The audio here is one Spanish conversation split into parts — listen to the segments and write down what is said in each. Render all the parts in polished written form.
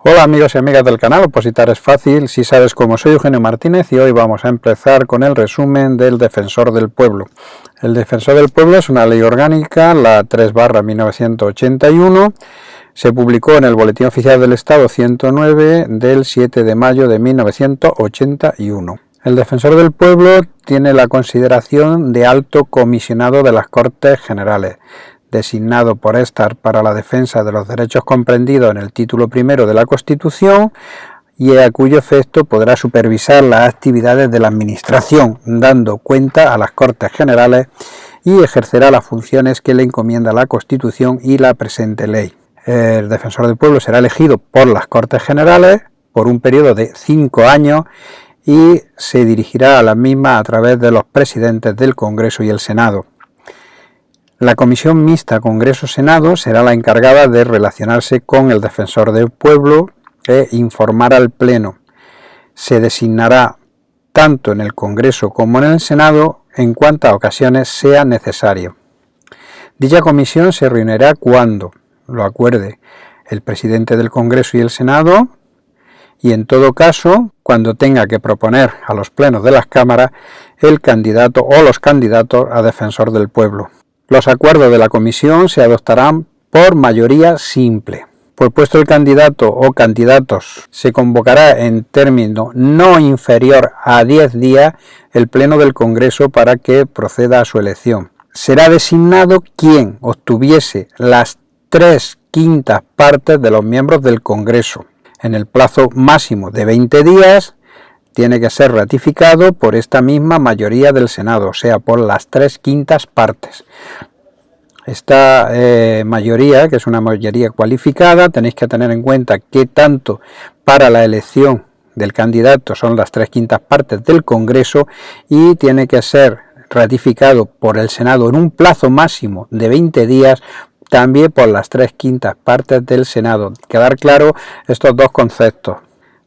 Hola amigos y amigas del canal Opositar es Fácil. Si sabes cómo, soy Eugenio Martínez y hoy vamos a empezar con el resumen del Defensor del Pueblo. El Defensor del Pueblo es una ley orgánica, la 3/1981, se publicó en el Boletín Oficial del Estado 109 del 7 de mayo de 1981. El Defensor del Pueblo tiene la consideración de alto comisionado de las Cortes Generales, designado por estas para la defensa de los derechos comprendidos en el título primero de la Constitución y a cuyo efecto podrá supervisar las actividades de la Administración, dando cuenta a las Cortes Generales y ejercerá las funciones que le encomienda la Constitución y la presente ley. El Defensor del Pueblo será elegido por las Cortes Generales por un periodo de 5 años y se dirigirá a las mismas a través de los presidentes del Congreso y el Senado. La Comisión Mixta Congreso-Senado será la encargada de relacionarse con el Defensor del Pueblo e informar al Pleno. Se designará tanto en el Congreso como en el Senado en cuantas ocasiones sea necesario. Dicha comisión se reunirá cuando lo acuerde el presidente del Congreso y el Senado y en todo caso cuando tenga que proponer a los plenos de las cámaras el candidato o los candidatos a Defensor del Pueblo. Los acuerdos de la comisión se adoptarán por mayoría simple. Pues puesto el candidato o candidatos se convocará en término no inferior a 10 días el Pleno del Congreso para que proceda a su elección. Será designado quien obtuviese las 3/5 partes de los miembros del Congreso. En el plazo máximo de 20 días tiene que ser ratificado por esta misma mayoría del Senado, o sea, por las 3/5 partes. Esta mayoría, que es una mayoría cualificada, tenéis que tener en cuenta que tanto para la elección del candidato son las 3/5 partes del Congreso y tiene que ser ratificado por el Senado en un plazo máximo de 20 días, también por las 3/5 partes del Senado. Quedar claro estos dos conceptos.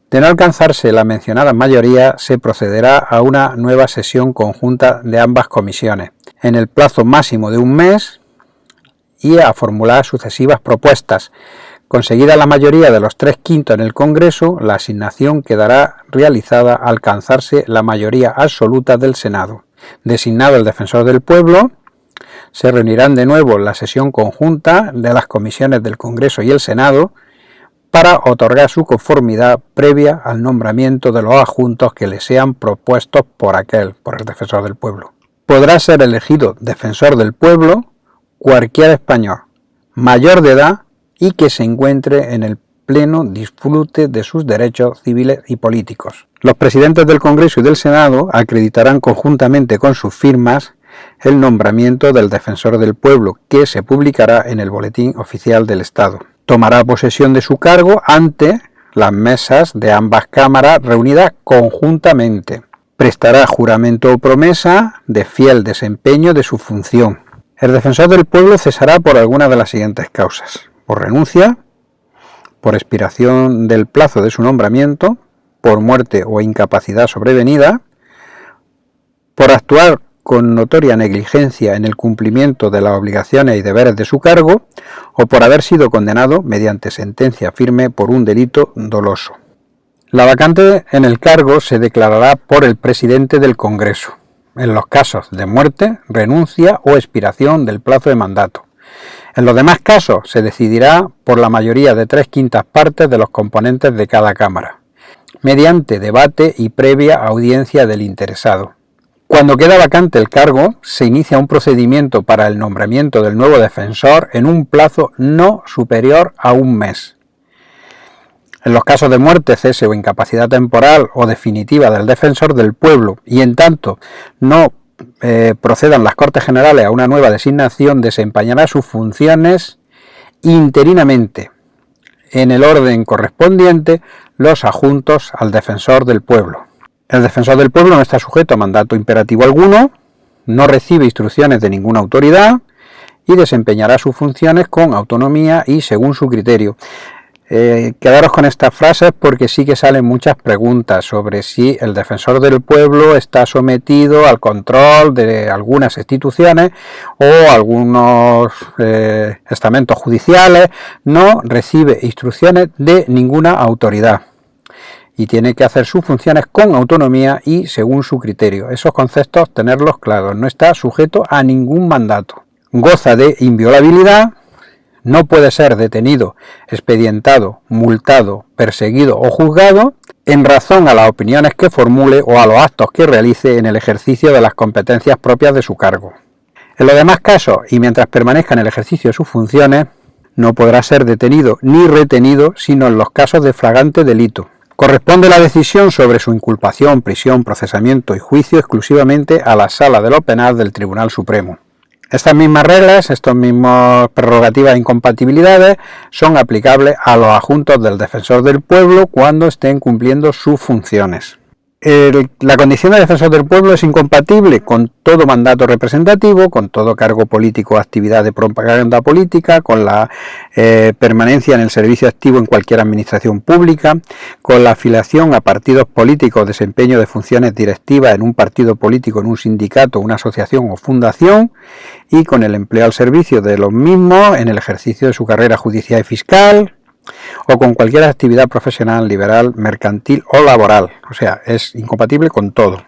De no alcanzarse la mencionada mayoría, se procederá a una nueva sesión conjunta de ambas comisiones, en el plazo máximo de un mes, y a formular sucesivas propuestas. Conseguida la mayoría de los 3/5 en el Congreso, la asignación quedará realizada al alcanzarse la mayoría absoluta del Senado. Designado el Defensor del Pueblo, se reunirán de nuevo en la sesión conjunta de las comisiones del Congreso y el Senado, para otorgar su conformidad previa al nombramiento de los adjuntos que le sean propuestos por el Defensor del Pueblo. Podrá ser elegido Defensor del Pueblo cualquier español, mayor de edad y que se encuentre en el pleno disfrute de sus derechos civiles y políticos. Los presidentes del Congreso y del Senado acreditarán conjuntamente con sus firmas el nombramiento del Defensor del Pueblo, que se publicará en el Boletín Oficial del Estado. Tomará posesión de su cargo ante las mesas de ambas cámaras reunidas conjuntamente. Prestará juramento o promesa de fiel desempeño de su función. El Defensor del Pueblo cesará por alguna de las siguientes causas: por renuncia, por expiración del plazo de su nombramiento, por muerte o incapacidad sobrevenida, por actuar con notoria negligencia en el cumplimiento de las obligaciones y deberes de su cargo, o por haber sido condenado mediante sentencia firme por un delito doloso. La vacante en el cargo se declarará por el presidente del Congreso, en los casos de muerte, renuncia o expiración del plazo de mandato. En los demás casos se decidirá por la mayoría de 3/5 partes de los componentes de cada Cámara, mediante debate y previa audiencia del interesado. Cuando queda vacante el cargo, se inicia un procedimiento para el nombramiento del nuevo defensor en un plazo no superior a un mes. En los casos de muerte, cese o incapacidad temporal o definitiva del Defensor del Pueblo, y en tanto no procedan las Cortes Generales a una nueva designación, desempeñará sus funciones interinamente, en el orden correspondiente, los adjuntos al Defensor del Pueblo. El Defensor del Pueblo no está sujeto a mandato imperativo alguno, no recibe instrucciones de ninguna autoridad y desempeñará sus funciones con autonomía y según su criterio. Quedaros con estas frases porque sí que salen muchas preguntas sobre si el defensor del pueblo está sometido al control de algunas instituciones o algunos estamentos judiciales. No recibe instrucciones de ninguna autoridad y tiene que hacer sus funciones con autonomía y según su criterio. Esos conceptos tenerlos claros. No está sujeto a ningún mandato. Goza de inviolabilidad. No puede ser detenido, expedientado, multado, perseguido o juzgado en razón a las opiniones que formule o a los actos que realice en el ejercicio de las competencias propias de su cargo. En los demás casos, y mientras permanezca en el ejercicio de sus funciones, no podrá ser detenido ni retenido sino en los casos de flagrante delito. Corresponde la decisión sobre su inculpación, prisión, procesamiento y juicio exclusivamente a la Sala de lo Penal del Tribunal Supremo. Estas mismas reglas, estas mismas prerrogativas e incompatibilidades son aplicables a los adjuntos del defensor del pueblo cuando estén cumpliendo sus funciones. La condición de defensor del pueblo es incompatible con todo mandato representativo, con todo cargo político o actividad de propaganda política, con la permanencia en el servicio activo en cualquier administración pública, con la afiliación a partidos políticos, desempeño de funciones directivas en un partido político, en un sindicato, una asociación o fundación, y con el empleo al servicio de los mismos en el ejercicio de su carrera judicial y fiscal, o con cualquier actividad profesional, liberal, mercantil o laboral. O sea, es incompatible con todo.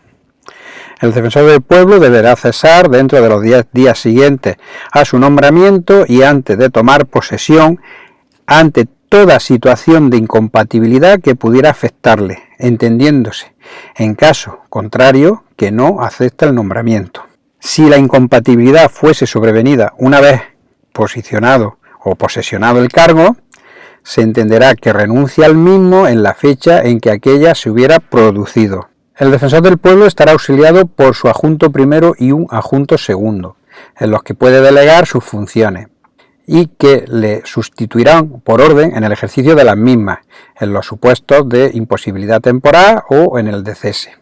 El defensor del pueblo deberá cesar dentro de los 10 días siguientes a su nombramiento y antes de tomar posesión ante toda situación de incompatibilidad que pudiera afectarle, entendiéndose, en caso contrario, que no acepta el nombramiento. Si la incompatibilidad fuese sobrevenida una vez posicionado o posesionado el cargo, se entenderá que renuncia al mismo en la fecha en que aquella se hubiera producido. El defensor del pueblo estará auxiliado por su adjunto primero y un adjunto segundo, en los que puede delegar sus funciones, y que le sustituirán por orden en el ejercicio de las mismas, en los supuestos de imposibilidad temporal o en el de cese.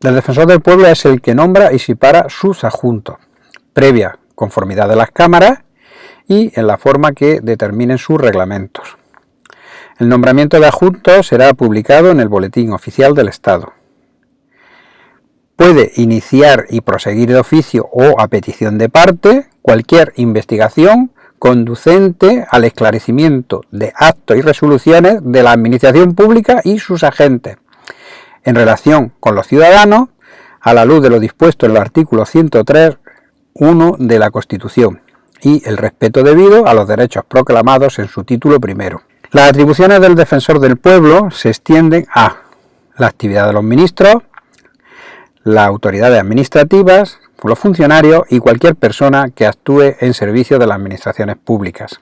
El defensor del pueblo es el que nombra y separa sus adjuntos, previa conformidad de las cámaras y en la forma que determinen sus reglamentos. El nombramiento de adjuntos será publicado en el Boletín Oficial del Estado. Puede iniciar y proseguir de oficio o a petición de parte cualquier investigación conducente al esclarecimiento de actos y resoluciones de la administración pública y sus agentes, en relación con los ciudadanos, a la luz de lo dispuesto en el artículo 103.1 de la Constitución y el respeto debido a los derechos proclamados en su título primero. Las atribuciones del defensor del pueblo se extienden a la actividad de los ministros, las autoridades administrativas, los funcionarios y cualquier persona que actúe en servicio de las administraciones públicas.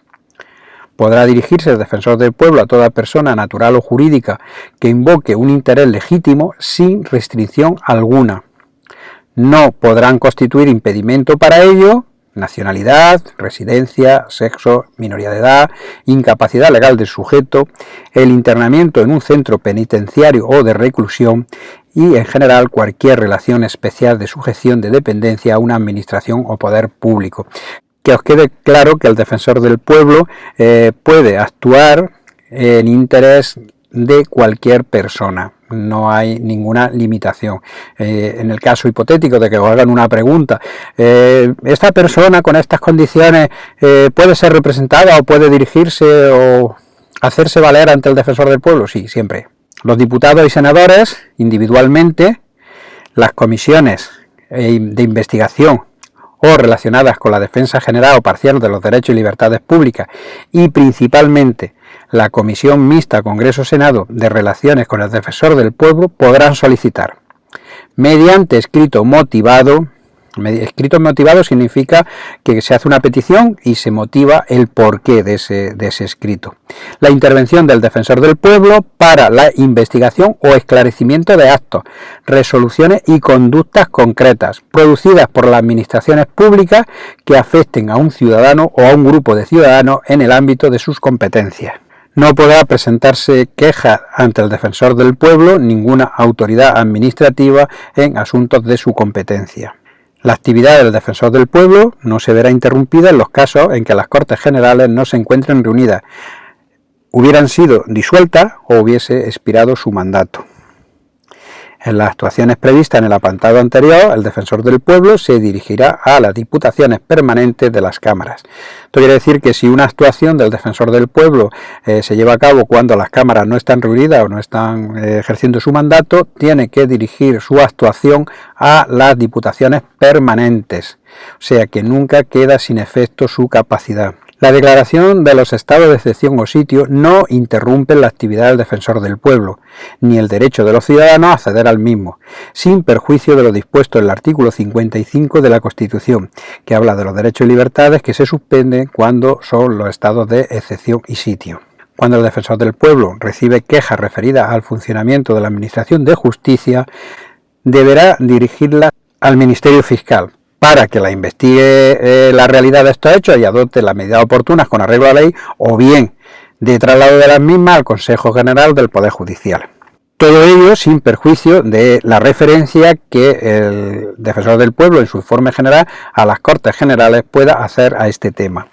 Podrá dirigirse el defensor del pueblo a toda persona natural o jurídica que invoque un interés legítimo sin restricción alguna. No podrán constituir impedimento para ello nacionalidad, residencia, sexo, minoría de edad, incapacidad legal del sujeto, el internamiento en un centro penitenciario o de reclusión y, en general, cualquier relación especial de sujeción de dependencia a una administración o poder público. Que os quede claro que el defensor del pueblo puede actuar en interés de cualquier persona. No hay ninguna limitación. En el caso hipotético de que os hagan una pregunta, ¿esta persona con estas condiciones puede ser representada o puede dirigirse o hacerse valer ante el defensor del pueblo? Sí, siempre. Los diputados y senadores, individualmente, las comisiones de investigación o relacionadas con la defensa general o parcial de los derechos y libertades públicas y principalmente la Comisión Mixta Congreso-Senado de Relaciones con el Defensor del Pueblo podrán solicitar mediante escrito motivado. Escrito motivado significa que se hace una petición y se motiva el porqué de ese escrito. La intervención del defensor del pueblo para la investigación o esclarecimiento de actos, resoluciones y conductas concretas producidas por las administraciones públicas que afecten a un ciudadano o a un grupo de ciudadanos en el ámbito de sus competencias. No podrá presentarse queja ante el defensor del pueblo ninguna autoridad administrativa en asuntos de su competencia. La actividad del defensor del pueblo no se verá interrumpida en los casos en que las Cortes Generales no se encuentren reunidas hubieran sido disueltas o hubiese expirado su mandato. En las actuaciones previstas en el apartado anterior, el Defensor del Pueblo se dirigirá a las diputaciones permanentes de las cámaras. Esto quiere decir que si una actuación del Defensor del Pueblo se lleva a cabo cuando las cámaras no están reunidas o no están ejerciendo su mandato, tiene que dirigir su actuación a las diputaciones permanentes, o sea que nunca queda sin efecto su capacidad. La declaración de los estados de excepción o sitio no interrumpe la actividad del Defensor del Pueblo, ni el derecho de los ciudadanos a acceder al mismo, sin perjuicio de lo dispuesto en el artículo 55 de la Constitución, que habla de los derechos y libertades que se suspenden cuando son los estados de excepción y sitio. Cuando el Defensor del Pueblo recibe quejas referidas al funcionamiento de la Administración de Justicia, deberá dirigirlas al Ministerio Fiscal, para que la investigue la realidad de estos hechos y adopte las medidas oportunas con arreglo a la ley, o bien de traslado de las mismas al Consejo General del Poder Judicial. Todo ello sin perjuicio de la referencia que el Defensor del Pueblo en su informe general a las Cortes Generales pueda hacer a este tema.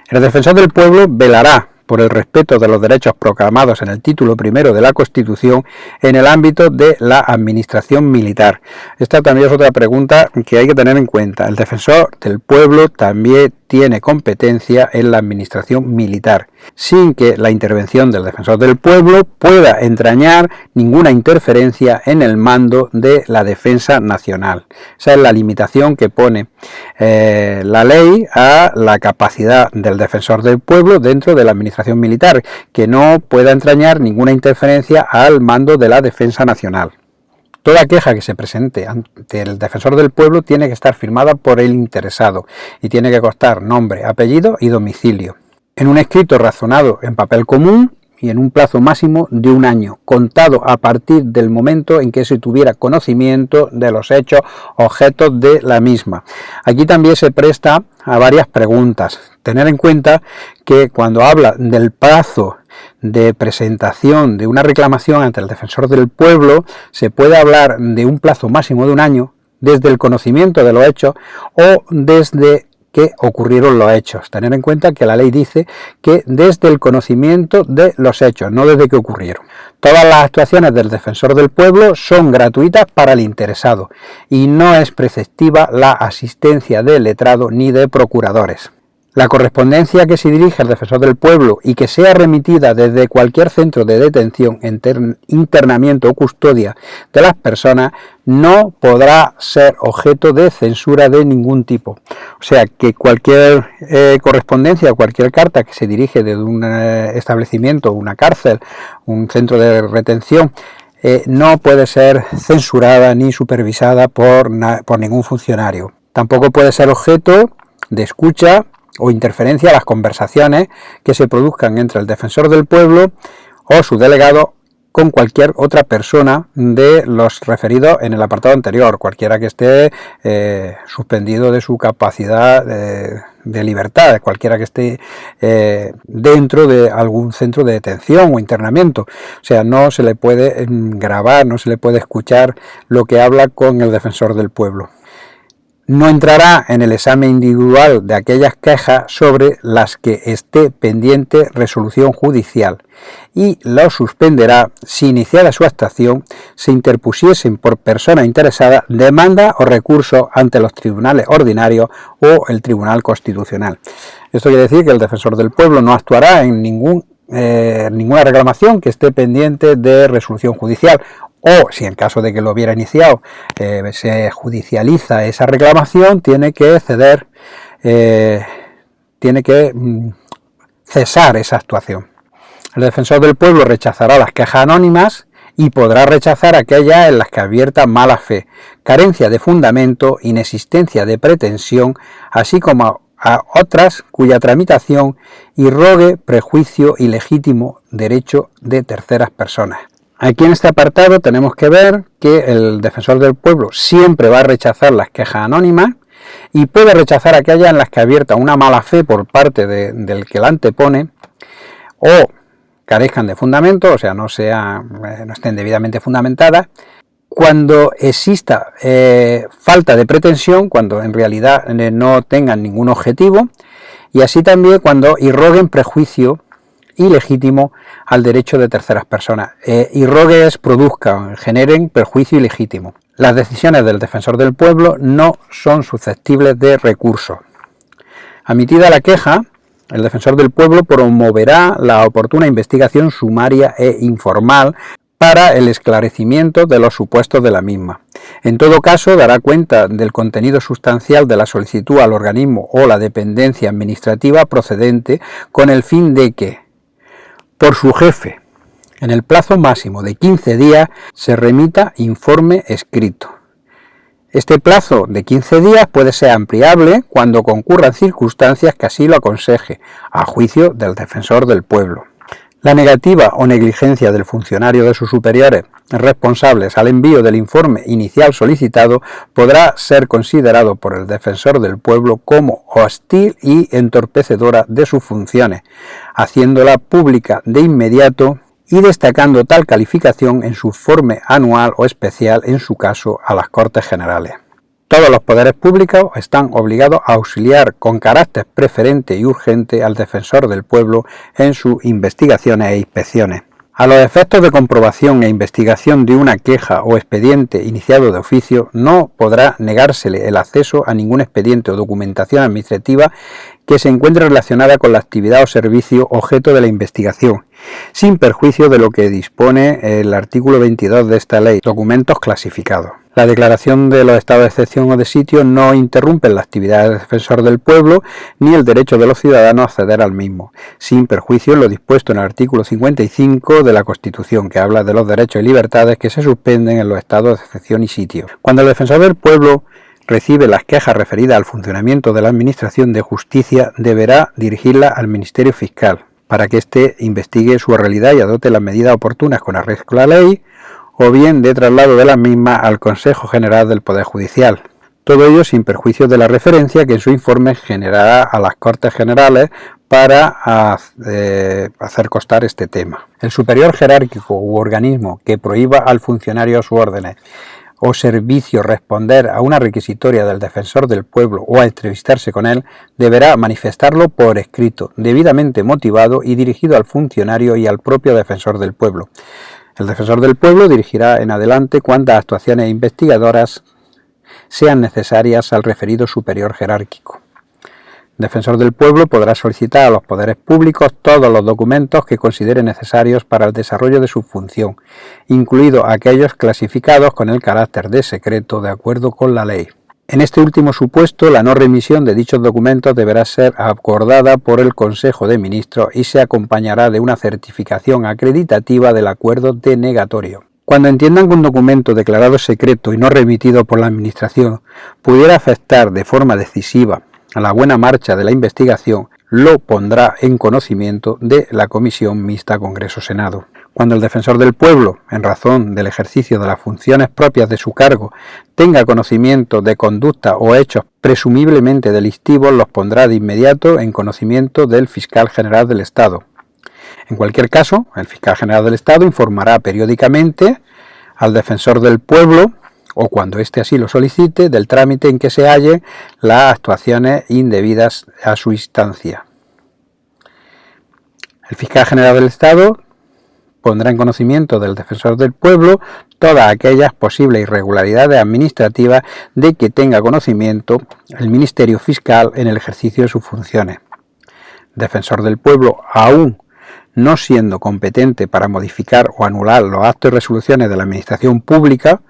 El Defensor del Pueblo velará por el respeto de los derechos proclamados en el título primero de la Constitución en el ámbito de la administración militar. Esta también es otra pregunta que hay que tener en cuenta. El Defensor del Pueblo también tiene competencia en la administración militar, sin que la intervención del Defensor del Pueblo pueda entrañar ninguna interferencia en el mando de la defensa nacional. Esa es la limitación que pone la ley a la capacidad del Defensor del Pueblo dentro de la administración militar, que no pueda entrañar ninguna interferencia al mando de la defensa nacional. Toda queja que se presente ante el Defensor del Pueblo tiene que estar firmada por el interesado y tiene que constar nombre, apellido y domicilio, en un escrito razonado en papel común y en un plazo máximo de 1 año, contado a partir del momento en que se tuviera conocimiento de los hechos objetos de la misma. Aquí también se presta a varias preguntas. Tener en cuenta que cuando habla del plazo de presentación de una reclamación ante el Defensor del Pueblo, se puede hablar de un plazo máximo de 1 año desde el conocimiento de los hechos o desde que ocurrieron los hechos. Tener en cuenta que la ley dice que desde el conocimiento de los hechos, no desde que ocurrieron. Todas las actuaciones del Defensor del Pueblo son gratuitas para el interesado y no es preceptiva la asistencia de letrado ni de procuradores. La correspondencia que se dirige al Defensor del Pueblo y que sea remitida desde cualquier centro de detención, internamiento o custodia de las personas no podrá ser objeto de censura de ningún tipo. O sea que cualquier correspondencia o cualquier carta que se dirige desde un establecimiento, una cárcel, un centro de retención, no puede ser censurada ni supervisada por ningún funcionario. Tampoco puede ser objeto de escucha o interferencia a las conversaciones que se produzcan entre el Defensor del Pueblo o su delegado con cualquier otra persona de los referidos en el apartado anterior, cualquiera que esté suspendido de su capacidad de libertad, cualquiera que esté dentro de algún centro de detención o internamiento. O sea, no se le puede grabar, no se le puede escuchar lo que habla con el Defensor del Pueblo. No entrará en el examen individual de aquellas quejas sobre las que esté pendiente resolución judicial y lo suspenderá si iniciada su actuación se interpusiesen por persona interesada demanda o recurso ante los tribunales ordinarios o el Tribunal Constitucional. Esto quiere decir que el Defensor del Pueblo no actuará en ninguna reclamación que esté pendiente de resolución judicial, o si en caso de que lo hubiera iniciado se judicializa esa reclamación, tiene que ceder, tiene que cesar esa actuación. El Defensor del Pueblo rechazará las quejas anónimas y podrá rechazar aquellas en las que advierta mala fe, carencia de fundamento, inexistencia de pretensión, así como a otras cuya tramitación irrogue prejuicio y legítimo derecho de terceras personas. Aquí en este apartado tenemos que ver que el Defensor del Pueblo siempre va a rechazar las quejas anónimas y puede rechazar aquellas en las que advierta una mala fe por parte del que la antepone o carezcan de fundamento, o sea, no estén debidamente fundamentadas, cuando exista falta de pretensión, cuando en realidad no tengan ningún objetivo, y así también cuando irroguen prejuicio ilegítimo al derecho de terceras personas, irrogues produzcan, generen perjuicio ilegítimo. Las decisiones del defensor del pueblo no son susceptibles de recurso. Admitida la queja, el defensor del pueblo promoverá la oportuna investigación sumaria e informal para el esclarecimiento de los supuestos de la misma. En todo caso, dará cuenta del contenido sustancial de la solicitud al organismo o la dependencia administrativa procedente con el fin de que, por su jefe, en el plazo máximo de 15 días, se remita informe escrito. Este plazo de 15 días puede ser ampliable cuando concurran circunstancias que así lo aconseje, a juicio del defensor del pueblo. La negativa o negligencia del funcionario de sus superiores responsables al envío del informe inicial solicitado podrá ser considerado por el defensor del pueblo como hostil y entorpecedora de sus funciones, haciéndola pública de inmediato y destacando tal calificación en su informe anual o especial, en su caso, a las Cortes Generales. Todos los poderes públicos están obligados a auxiliar con carácter preferente y urgente al defensor del pueblo en sus investigaciones e inspecciones. A los efectos de comprobación e investigación de una queja o expediente iniciado de oficio, no podrá negársele el acceso a ningún expediente o documentación administrativa que se encuentre relacionada con la actividad o servicio objeto de la investigación, sin perjuicio de lo que dispone el artículo 22 de esta ley, documentos clasificados. La declaración de los estados de excepción o de sitio no interrumpen la actividad del defensor del pueblo ni el derecho de los ciudadanos a acceder al mismo, sin perjuicio en lo dispuesto en el artículo 55 de la Constitución, que habla de los derechos y libertades que se suspenden en los estados de excepción y sitio. Cuando el defensor del pueblo recibe las quejas referidas al funcionamiento de la Administración de Justicia, deberá dirigirlas al Ministerio Fiscal, para que éste investigue su realidad y adopte las medidas oportunas con arreglo a la ley, o bien de traslado de la misma al Consejo General del Poder Judicial. Todo ello sin perjuicio de la referencia que en su informe generará a las Cortes Generales para hacer constar este tema. El superior jerárquico u organismo que prohíba al funcionario a sus órdenes o servicio responder a una requisitoria del defensor del pueblo o a entrevistarse con él, deberá manifestarlo por escrito, debidamente motivado y dirigido al funcionario y al propio defensor del pueblo. El defensor del pueblo dirigirá en adelante cuantas actuaciones investigadoras sean necesarias al referido superior jerárquico. El defensor del pueblo podrá solicitar a los poderes públicos todos los documentos que considere necesarios para el desarrollo de su función, incluidos aquellos clasificados con el carácter de secreto de acuerdo con la ley. En este último supuesto, la no remisión de dichos documentos deberá ser acordada por el Consejo de Ministros y se acompañará de una certificación acreditativa del acuerdo denegatorio. Cuando entiendan que un documento declarado secreto y no remitido por la Administración pudiera afectar de forma decisiva a la buena marcha de la investigación, lo pondrá en conocimiento de la Comisión Mixta Congreso-Senado. Cuando el defensor del pueblo, en razón del ejercicio de las funciones propias de su cargo, tenga conocimiento de conducta o hechos presumiblemente delictivos, los pondrá de inmediato en conocimiento del Fiscal General del Estado. En cualquier caso, el Fiscal General del Estado informará periódicamente al defensor del pueblo, o cuando éste así lo solicite, del trámite en que se hallen las actuaciones indebidas a su instancia. El Fiscal General del Estado pondrá en conocimiento del defensor del pueblo todas aquellas posibles irregularidades administrativas de que tenga conocimiento el Ministerio Fiscal en el ejercicio de sus funciones. El defensor del pueblo, aún no siendo competente para modificar o anular los actos y resoluciones de la Administración Pública,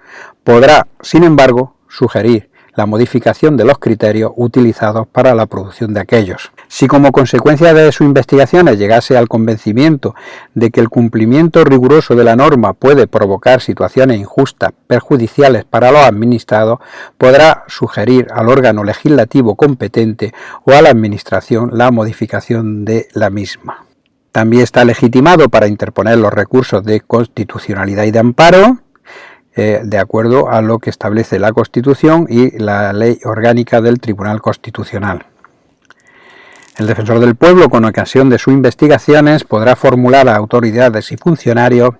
podrá, sin embargo, sugerir la modificación de los criterios utilizados para la producción de aquellos. Si como consecuencia de sus investigaciones llegase al convencimiento de que el cumplimiento riguroso de la norma puede provocar situaciones injustas, perjudiciales para los administrados, podrá sugerir al órgano legislativo competente o a la Administración la modificación de la misma. También está legitimado para interponer los recursos de constitucionalidad y de amparo, de acuerdo a lo que establece la Constitución y la Ley Orgánica del Tribunal Constitucional. El defensor del pueblo, con ocasión de sus investigaciones, podrá formular a autoridades y funcionarios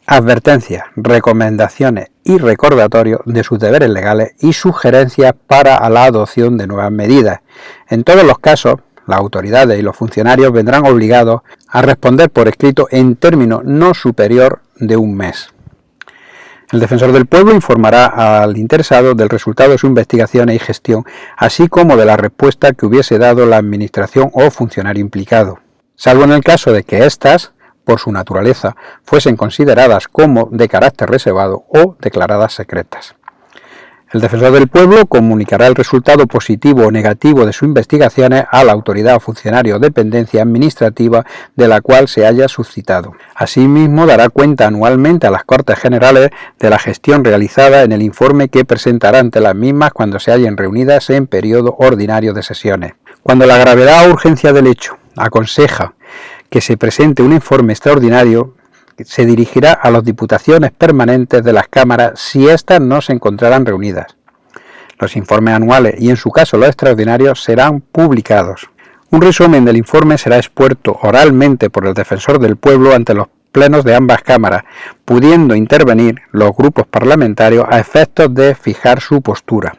advertencias, recomendaciones y recordatorios de sus deberes legales y sugerencias para la adopción de nuevas medidas. En todos los casos, las autoridades y los funcionarios vendrán obligados a responder por escrito en término no superior de un mes. El defensor del pueblo informará al interesado del resultado de su investigación y gestión, así como de la respuesta que hubiese dado la administración o funcionario implicado, salvo en el caso de que éstas, por su naturaleza, fuesen consideradas como de carácter reservado o declaradas secretas. El defensor del pueblo comunicará el resultado positivo o negativo de sus investigaciones a la autoridad o funcionario o dependencia administrativa de la cual se haya suscitado. Asimismo, dará cuenta anualmente a las Cortes Generales de la gestión realizada en el informe que presentará ante las mismas cuando se hallen reunidas en periodo ordinario de sesiones. Cuando la gravedad o urgencia del hecho aconseja que se presente un informe extraordinario, se dirigirá a las diputaciones permanentes de las cámaras si éstas no se encontrarán reunidas. Los informes anuales y en su caso los extraordinarios serán publicados. Un resumen del informe será expuesto oralmente por el defensor del pueblo ante los plenos de ambas cámaras, pudiendo intervenir los grupos parlamentarios a efectos de fijar su postura.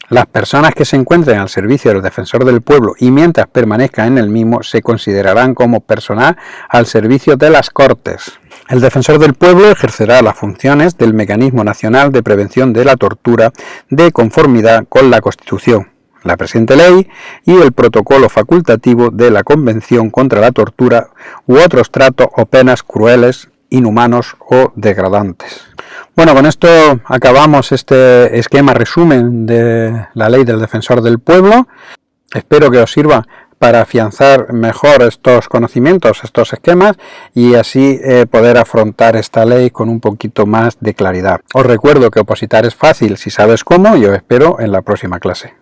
Las personas que se encuentren al servicio del defensor del pueblo y mientras permanezcan en el mismo se considerarán como personal al servicio de las Cortes. El defensor del pueblo ejercerá las funciones del Mecanismo Nacional de Prevención de la Tortura de conformidad con la Constitución, la presente ley y el protocolo facultativo de la Convención contra la Tortura u otros tratos o penas crueles, inhumanos o degradantes. Bueno, con esto acabamos este esquema resumen de la ley del defensor del pueblo. Espero que os sirva para afianzar mejor estos conocimientos, estos esquemas, y así poder afrontar esta ley con un poquito más de claridad. Os recuerdo que opositar es fácil si sabes cómo y os espero en la próxima clase.